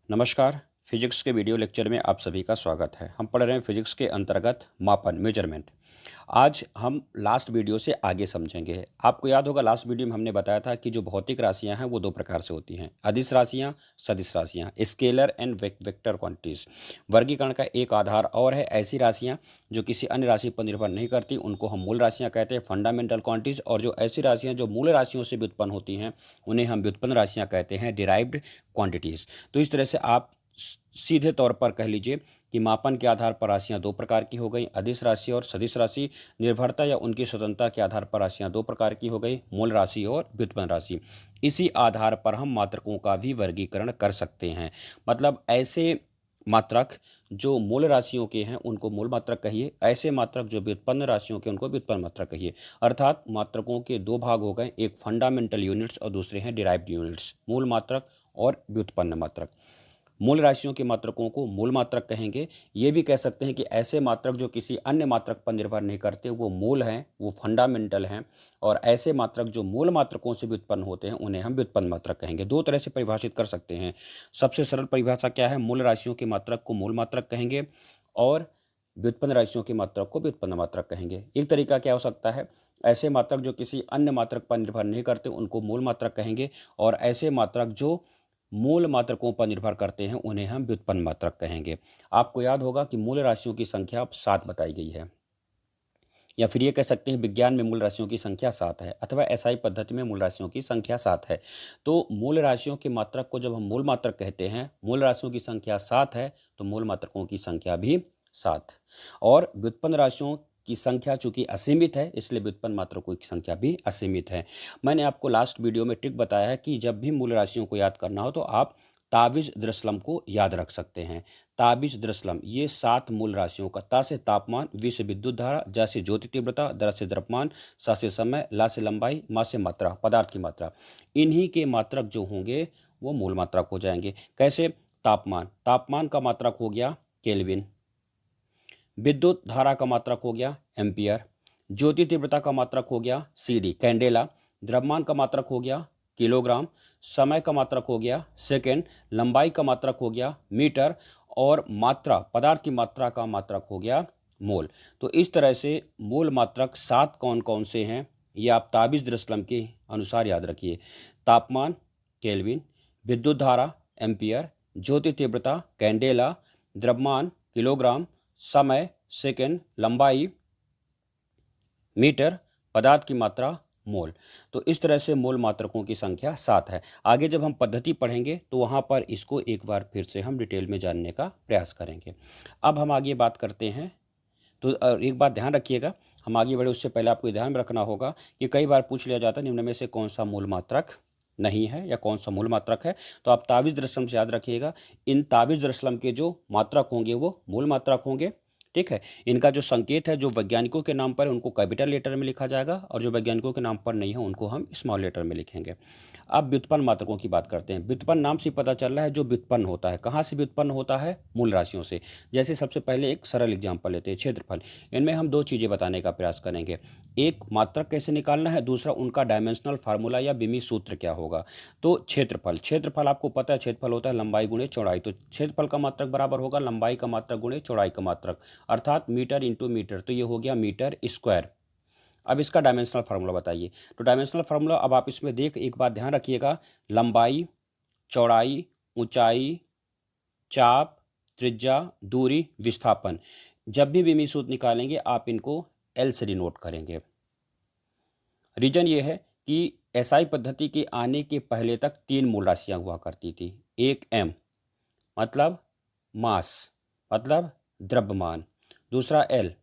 नमस्कार। फिजिक्स के video lecture में आप सभी का स्वागत है। हम पढ़ रहे हैं फिजिक्स के अंतर्गत मापन मेजरमेंट। आज हम लास्ट वीडियो से आगे समझेंगे। आपको याद होगा लास्ट वीडियो में हमने बताया था कि जो भौतिक राशियां हैं वो दो प्रकार से होती हैं, अदिश राशियां, सदिश राशियां, स्केलर एंड वेक्टर क्वांटिटीज। वर्गीकरण का एक आधार और है ऐसी राशियां जो किसी अन्य राशि पर निर्भर नहीं करती, उनको हम मूल राशियां कहते हैं, फंडामेंटल क्वांटिटीज। और जो ऐसी राशियां जो मूल राशियों से व्युत्पन्न होती हैं उन्हें हम व्युत्पन्न राशियां कहते हैं, डिराइव्ड क्वांटिटीज। तो इस तरह से आप सीधे तौर पर कह लीजिए कि मापन के आधार पर राशियां दो प्रकार की हो गई, अदिश राशि और सदिश राशि। निर्भरता या उनकी स्वतंत्रता के आधार पर राशियां दो प्रकार की हो गई, मूल राशि और व्युत्पन्न राशि। इसी आधार पर हम मात्रकों का भी वर्गीकरण कर सकते हैं। मतलब ऐसे मात्रक जो मूल राशियों के हैं उनको मूल मात्रक कहिए, ऐसे मात्रक जो व्युत्पन्न राशियों के उनको व्युत्पन्न मात्रक कहिए। अर्थात मात्रकों के दो भाग हो गए, एक फंडामेंटल यूनिट्स और दूसरे हैं डिराइव्ड यूनिट्स, मूल मात्रक और व्युत्पन्न मात्रक। मूल राशियों के मात्रकों को मूल मात्रक कहेंगे। ये भी कह सकते हैं कि ऐसे मात्रक जो किसी अन्य मात्रक पर निर्भर नहीं करते वो मूल हैं, वो फंडामेंटल हैं। और ऐसे मात्रक जो मूल मात्रकों से व्युत्पन्न होते हैं उन्हें हम व्युत्पन्न मात्रक कहेंगे। दो तरह से परिभाषित कर सकते हैं। सबसे सरल परिभाषा क्या है? मूल राशियों के मात्रक को मूल मात्रक कहेंगे और व्युत्पन्न राशियों के मात्रक को व्युत्पन्न मात्रक कहेंगे। एक तरीका क्या हो सकता है? ऐसे मात्रक जो किसी अन्य मात्रक पर निर्भर नहीं करते उनको मूल मात्रक कहेंगे, और ऐसे मात्रक जो मूल मात्रकों पर निर्भर करते हैं उन्हें हम व्युत्पन्न मात्रक कहेंगे। आपको याद होगा कि मूल राशियों की संख्या अब 7 बताई गई है, या फिर ये कह सकते हैं विज्ञान में मूल राशियों की संख्या 7 है, अथवा एसआई पद्धति में मूल राशियों की संख्या 7 है। तो मूल राशियों के मात्रक को जब हम मूल मात्रक कहते हैं, मूल राशियों की संख्या 7 है तो मूल मात्रकों की संख्या भी 7। और व्युत्पन्न राशियों की संख्या चूंकि असीमित है इसलिए व्युत्पन्न मात्रकों की संख्या भी असीमित है। मैंने आपको लास्ट वीडियो में ट्रिक बताया है कि जब भी मूल राशियों को याद करना हो तो आप ताबिज द्रस्लम को याद रख सकते हैं। ताबिज द्रस्लम ये 7 मूल राशियों का, ता से तापमान, वी से विद्युत धारा, जा से ज्योति तीव्रता, दर से द्रव्यमान, सा से समय, ला से लंबाई, मा से मात्रा, पदार्थ की मात्रा। इन्हीं के मात्रक जो होंगे वो मूल मात्रक हो जाएंगे। कैसे? तापमान, तापमान का मात्रक हो गया केल्विन। विद्युत धारा का मात्रक हो गया एम्पियर। ज्योति तीव्रता का मात्रक हो गया सीडी, कैंडेला। द्रव्यमान का मात्रक हो गया किलोग्राम। समय का मात्रक हो गया सेकेंड। लंबाई का मात्रक हो गया मीटर। और मात्रा, पदार्थ की मात्रा का मात्रक हो गया मोल। तो इस तरह से मूल मात्रक 7 कौन कौन से हैं ये आप ताबिज द्रस्लम के अनुसार याद रखिए। तापमान केल्विन, विद्युत धारा एम्पियर, ज्योति तीव्रता कैंडेला, द्रव्यमान किलोग्राम, समय सेकेंड, लंबाई मीटर, पदार्थ की मात्रा मोल। तो इस तरह से मूल मात्रकों की संख्या 7 है। आगे जब हम पद्धति पढ़ेंगे तो वहाँ पर इसको एक बार फिर से हम डिटेल में जानने का प्रयास करेंगे। अब हम आगे बात करते हैं। तो एक बात ध्यान रखिएगा, हम आगे बढ़े उससे पहले आपको ध्यान में रखना होगा कि कई बार पूछ लिया जाता है निम्न में से कौन सा मूल मात्रक नहीं है या कौन सा मूल मात्रक है। तो आप ताबिज दरअस्लम से याद रखिएगा, इन ताबिज दरअस्लम के जो मात्रक होंगे वो मूल मात्रक होंगे। ठीक है। इनका जो संकेत है जो वैज्ञानिकों के नाम पर है उनको कैपिटल लेटर में लिखा जाएगा, और जो वैज्ञानिकों के नाम पर नहीं है उनको हम स्मॉल लेटर में लिखेंगे। अब व्युत्पन्न मात्रकों की बात करते हैं। व्युत्पन्न नाम से पता चल रहा है जो व्युत्पन्न होता है। कहाँ से व्युत्पन्न होता है? मूल राशियों से। जैसे सबसे पहले एक सरल एग्जाम्पल लेते हैं, क्षेत्रफल। इनमें हम दो चीज़ें बताने का प्रयास करेंगे, एक मात्रक कैसे निकालना है, दूसरा उनका डायमेंशनल फार्मूला या बिमी सूत्र क्या होगा। तो क्षेत्रफल, क्षेत्रफल आपको पता है क्षेत्रफल होता है लंबाई गुणे चौड़ाई। तो क्षेत्रफल का मात्रक बराबर होगा लंबाई का मात्रक गुणे चौड़ाई का मात्रक, अर्थात मीटर इंटू मीटर। तो ये हो गया मीटर स्क्वायर। अब इसका डायमेंशनल फार्मूला बताइए। तो डायमेंशनल फार्मूला अब आप इसमें देख एक बात ध्यान रखिएगा, लंबाई, चौड़ाई, ऊंचाई, चाप, त्रिज्या, दूरी, विस्थापन। जब भी विमी सूत्र निकालेंगे आप इनको एल से डिनोट करेंगे। रीजन ये है कि एसआई पद्धति के आने के पहले तक 3 मूल राशियां हुआ करती थी। एक एम मतलब मास, मतलब द्रव्यमान, दूसरा एल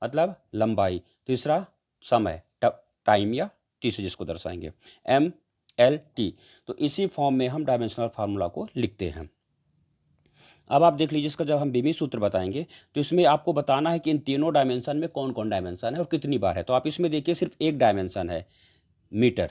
मतलब लंबाई, तीसरा समय, टाइम या टी से जिसको दर्शाएंगे, एम एल टी। तो इसी फॉर्म में हम डायमेंशनल फार्मूला को लिखते हैं। अब आप देख लीजिए, इसका जब हम बिमी सूत्र बताएंगे तो इसमें आपको बताना है कि इन तीनों डायमेंशन में कौन कौन डायमेंशन है और कितनी बार है। तो आप इसमें देखिए सिर्फ एक डायमेंशन है, मीटर।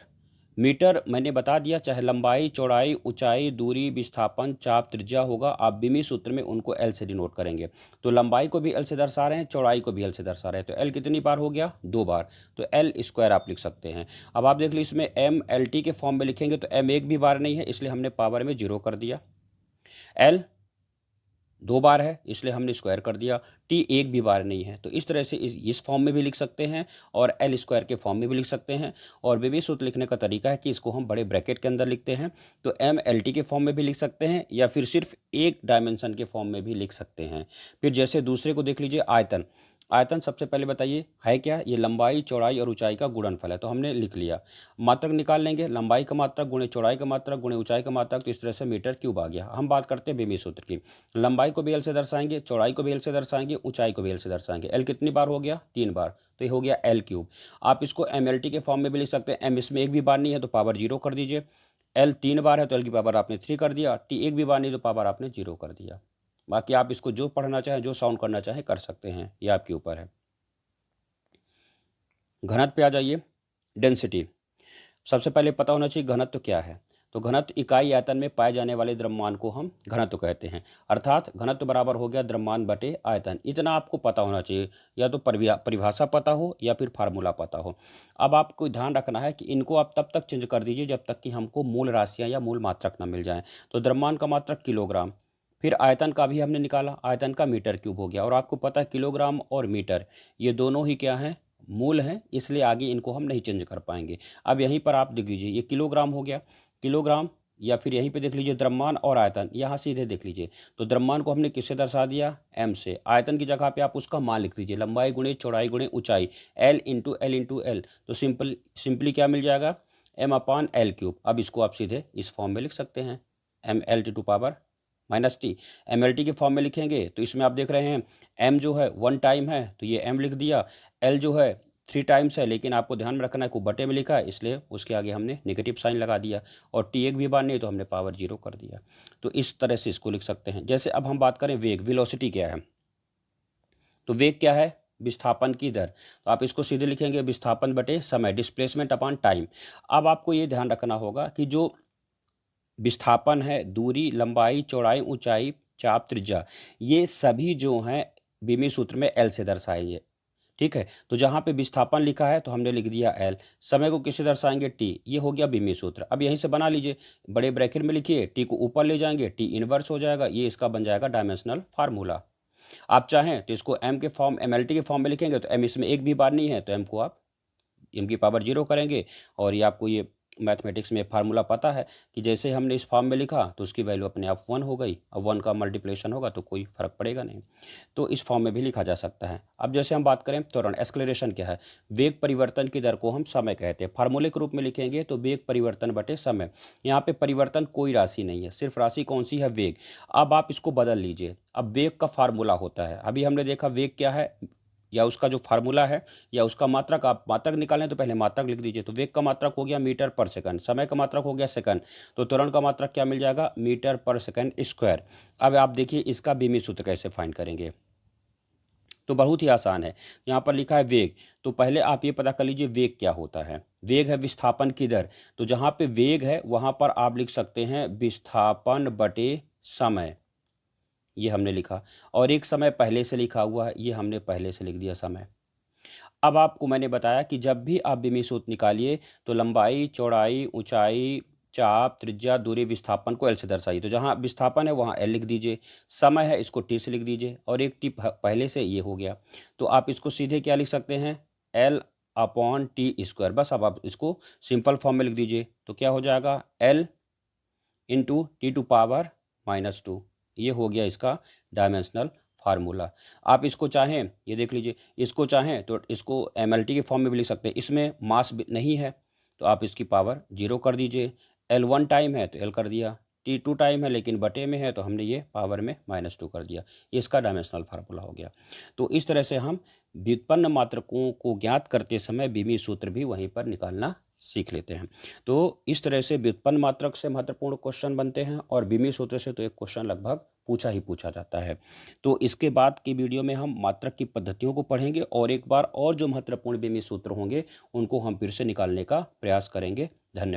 मीटर मैंने बता दिया, चाहे लंबाई, चौड़ाई, ऊंचाई, दूरी, विस्थापन, चाप, त्रिज्या होगा, आप बिमी सूत्र में उनको एल से डिनोट करेंगे। तो लंबाई को भी एल से दर्शा रहे हैं, चौड़ाई को भी एल से दर्शा रहे हैं। तो एल कितनी बार हो गया? 2 बार। तो एल स्क्वायर आप लिख सकते हैं। अब आप देख लीजिए इसमें एम एल टी के फॉर्म में लिखेंगे तो एम एक भी बार नहीं है, इसलिए हमने पावर में 0 कर दिया। एल 2 बार है इसलिए हमने स्क्वायर कर दिया, टी एक भी बार नहीं है। तो इस तरह से इस फॉर्म में भी लिख सकते हैं और एल स्क्वायर के फॉर्म में भी लिख सकते हैं। और बेबी सूत्र लिखने का तरीका है कि इसको हम बड़े ब्रैकेट के अंदर लिखते हैं। तो एम एल टी के फॉर्म में भी लिख सकते हैं या फिर सिर्फ एक डायमेंशन के फॉर्म में भी लिख सकते हैं। फिर जैसे दूसरे को देख लीजिए, आयतन। आयतन सबसे पहले बताइए है क्या? ये लंबाई चौड़ाई और ऊंचाई का गुणनफल है, तो हमने लिख लिया। मात्रक निकाल लेंगे, लंबाई का मात्रक गुणे चौड़ाई का मात्रक गुणे ऊंचाई का मात्रक, तो इस तरह से मीटर क्यूब आ गया। हम बात करते हैं बेमी सूत्र की। लंबाई को भी एल से दर्शाएंगे, चौड़ाई को भी एल से दर्शाएंगे, ऊंचाई को भी एल से दर्शाएंगे। एल कितनी बार हो गया? 3 बार, तो ये हो गया एल क्यूब। आप इसको एम एल टी के फॉर्म में भी लिख सकते हैं। एम इसमें एक भी बार नहीं है तो पावर 0 कर दीजिए। एल 3 बार है तो एल की पावर आपने 3 कर दिया। टी एक भी बार नहीं तो पावर आपने 0 कर दिया। बाकी आप इसको जो पढ़ना चाहें, जो साउंड करना चाहें कर सकते हैं, ये आपके ऊपर है। घनत्व पे आ जाइए। डेंसिटी सबसे पहले पता होना चाहिए घनत्व क्या है। तो घनत्व इकाई आयतन में पाए जाने वाले द्रव्यमान को हम घनत्व कहते हैं। अर्थात घनत्व बराबर हो गया द्रव्यमान बटे आयतन। इतना आपको पता होना चाहिए, या तो परिभाषा पता हो या फिर फार्मूला पता हो। अब आपको ध्यान रखना है कि इनको आप तब तक चेंज कर दीजिए जब तक कि हमको मूल राशियाँ या मूल मात्रक ना मिल जाएँ। तो द्रव्यमान का मात्रक किलोग्राम, फिर आयतन का भी हमने निकाला, आयतन का मीटर क्यूब हो गया। और आपको पता है किलोग्राम और मीटर ये दोनों ही क्या हैं? मूल हैं, इसलिए आगे इनको हम नहीं चेंज कर पाएंगे। अब यहीं पर आप देख लीजिए, ये किलोग्राम हो गया, किलोग्राम। या फिर यहीं पे देख लीजिए द्रव्यमान और आयतन, यहाँ सीधे देख लीजिए। तो द्रव्यमान को हमने किससे दर्शा दिया? एम से। आयतन की जगह पे आप उसका मान लिख दीजिए, लंबाई गुणे चौड़ाई गुणे ऊंचाई, L into L into L. तो सिंपली क्या मिल जाएगा? एम अपान एल क्यूब। अब इसको आप सीधे इस फॉर्म में लिख सकते हैं, M L T to power minus T. M L T के फॉर्म में लिखेंगे तो इसमें आप देख रहे हैं एम जो है 1 टाइम है तो ये एम लिख दिया। एल जो है 3 टाइम्स है, लेकिन आपको ध्यान में रखना है को बटे में लिखा है इसलिए उसके आगे हमने नेगेटिव साइन लगा दिया। और टी एक भी बार नहीं तो हमने पावर 0 कर दिया। तो इस तरह से इसको लिख सकते हैं। जैसे अब हम बात करें वेग, वेलोसिटी क्या है? तो वेग क्या है? विस्थापन की दर। तो आप इसको सीधे लिखेंगे विस्थापन बटे समय, डिस्प्लेसमेंट अपॉन टाइम। अब आपको ये ध्यान रखना होगा कि जो विस्थापन है, दूरी, लंबाई, चौड़ाई, ऊंचाई, चाप, त्रिज्या, ये सभी जो हैं बीमी सूत्र में एल से दर्शाएंगे। ठीक है, तो जहाँ पे विस्थापन लिखा है तो हमने लिख दिया एल। समय को किससे दर्शाएंगे? टी। ये हो गया बीमी सूत्र। अब यहीं से बना लीजिए, बड़े ब्रैकेट में लिखिए, टी को ऊपर ले जाएंगे, टी इनवर्स हो जाएगा, ये इसका बन जाएगा डायमेंशनल फार्मूला। आप चाहें तो इसको एम के फॉर्म, एम एल टी के फॉर्म में लिखेंगे तो एम इसमें एक भी बार नहीं है तो एम को आप एम की पावर 0 करेंगे। और ये आपको ये मैथमेटिक्स में फार्मूला पता है कि जैसे हमने इस फॉर्म में लिखा तो उसकी वैल्यू अपने आप 1 हो गई। अब 1 का मल्टीप्लिकेशन होगा तो कोई फर्क पड़ेगा नहीं। तो इस फॉर्म में भी लिखा जा सकता है। अब जैसे हम बात करें त्वरण, एक्सलेरेशन क्या है? वेग परिवर्तन की दर को हम समय कहते हैं। फार्मूले के रूप में लिखेंगे तो वेग परिवर्तन बटे समय। यहाँ पे परिवर्तन कोई राशि नहीं है, सिर्फ राशि कौन सी है? वेग। अब आप इसको बदल लीजिए। अब वेग का फार्मूला होता है, अभी हमने देखा वेग क्या है या उसका जो फार्मूला है या उसका मात्रक, आप मात्रक निकालें तो पहले मात्रक लिख दीजिए। तो वेग का मात्रक हो गया मीटर पर सेकंड, समय का मात्रक हो गया सेकंड, तो त्वरण का मात्रक क्या मिल जाएगा? मीटर पर सेकंड स्क्वायर। अब आप देखिए इसका बीमी सूत्र कैसे फाइंड करेंगे। तो बहुत ही आसान है, यहाँ पर लिखा है वेग, तो पहले आप ये पता कर लीजिए वेग क्या होता है। वेग है विस्थापन की दर, तो जहाँ पे वेग है वहाँ पर आप लिख सकते हैं विस्थापन बटे समय, ये हमने लिखा। और एक समय पहले से लिखा हुआ है, ये हमने पहले से लिख दिया समय। अब आपको मैंने बताया कि जब भी आप बीमी सूत्र निकालिए तो लंबाई, चौड़ाई, ऊंचाई, चाप, त्रिज्या, दूरी, विस्थापन को एल से दर्शाइए। तो जहाँ विस्थापन है वहाँ एल लिख दीजिए, समय है इसको टी से लिख दीजिए, और एक टी पहले से ये हो गया। तो आप इसको सीधे क्या लिख सकते हैं? L upon T square. बस अब आप इसको सिंपल फॉर्म में लिख दीजिए तो क्या हो जाएगा? L into T to power -2। ये हो गया इसका डायमेंशनल फार्मूला। आप इसको चाहें, ये देख लीजिए, इसको चाहें तो इसको एम के फॉर्म में भी लिख सकते हैं। इसमें मास नहीं है तो आप इसकी पावर 0 कर दीजिए। एल 1 टाइम है तो एल कर दिया, टी 2 टाइम है लेकिन बटे में है तो हमने ये पावर में -2 कर दिया। ये इसका डायमेंशनल फार्मूला हो गया। तो इस तरह से हम व्युत्पन्न मात्रकों को ज्ञात करते समय बीमी सूत्र भी वहीं पर निकालना सीख लेते हैं। तो इस तरह से व्युत्पन्न मात्रक से महत्वपूर्ण क्वेश्चन बनते हैं और बीमी सूत्र से तो एक क्वेश्चन लगभग पूछा जाता है। तो इसके बाद की वीडियो में हम मात्रक की पद्धतियों को पढ़ेंगे और एक बार और जो महत्वपूर्ण बीमी सूत्र होंगे उनको हम फिर से निकालने का प्रयास करेंगे। धन्यवाद।